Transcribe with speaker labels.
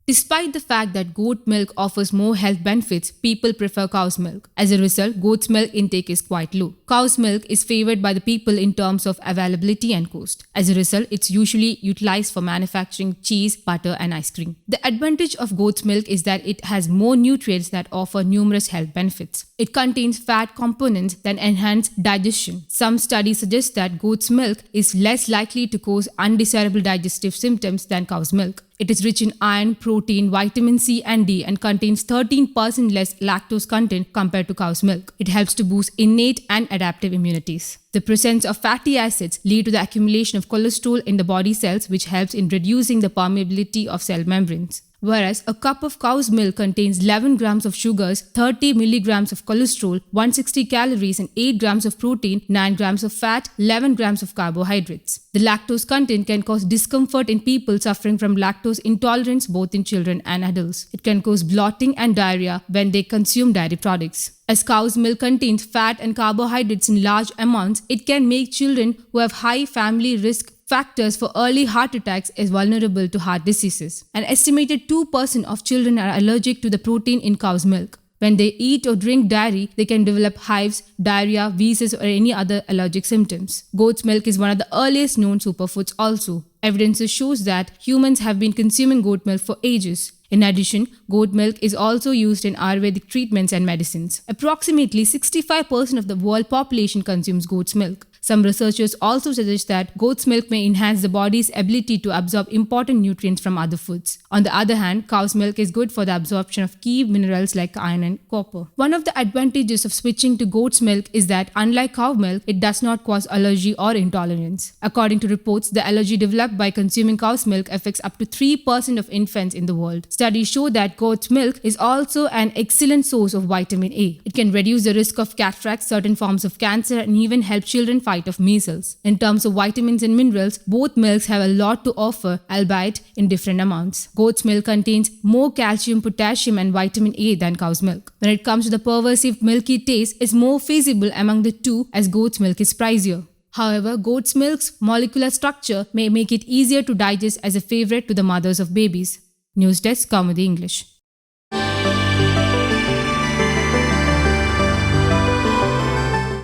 Speaker 1: Despite the fact that goat milk offers more health benefits, people prefer cow's milk. As a result, goat's milk intake is quite low. Cow's milk is favored by the people in terms of availability and cost. As a result, it's usually utilized for manufacturing cheese, butter, and ice cream. The advantage of goat's milk is that it has more nutrients that offer numerous health benefits. It contains fat components that enhance digestion. Some studies suggest that goat's milk is less likely to cause undesirable digestive symptoms than cow's milk. It is rich in iron, protein, vitamin C and D and contains 13% less lactose content compared to cow's milk. It helps to boost innate and adaptive immunities. The presence of fatty acids lead to the accumulation of cholesterol in the body cells, which helps in reducing the permeability of cell membranes. Whereas a cup of cow's milk contains 11 grams of sugars, 30 milligrams of cholesterol, 160 calories and 8 grams of protein, 9 grams of fat, 11 grams of carbohydrates. The lactose content can cause discomfort in people suffering from lactose intolerance both in children and adults. It can cause bloating and diarrhea when they consume dairy products. As cow's milk contains fat and carbohydrates in large amounts, it can make children who have high family risk factors for early heart attacks is vulnerable to heart diseases. An estimated 2% of children are allergic to the protein in cow's milk. When they eat or drink dairy, they can develop hives, diarrhea, wheezes, or any other allergic symptoms. Goat's milk is one of the earliest known superfoods also. Evidence shows that humans have been consuming goat milk for ages. In addition, goat milk is also used in Ayurvedic treatments and medicines. Approximately 65% of the world population consumes goat's milk. Some researchers also suggest that goat's milk may enhance the body's ability to absorb important nutrients from other foods. On the other hand, cow's milk is good for the absorption of key minerals like iron and copper. One of the advantages of switching to goat's milk is that unlike cow milk, it does not cause allergy or intolerance. According to reports, the allergy developed by consuming cow's milk affects up to 3% of infants in the world. Studies show that goat's milk is also an excellent source of vitamin A. It can reduce the risk of cataracts, certain forms of cancer, and even help children fight of measles. In terms of vitamins and minerals, both milks have a lot to offer, albeit in different amounts. Goat's milk contains more calcium, potassium, and vitamin A than cow's milk. When it comes to the pervasive milky taste, it's more feasible among the two as goat's milk is pricier. However, goat's milk's molecular structure may make it easier to digest as a favorite to the mothers of babies. News Desk, Kaumudy English.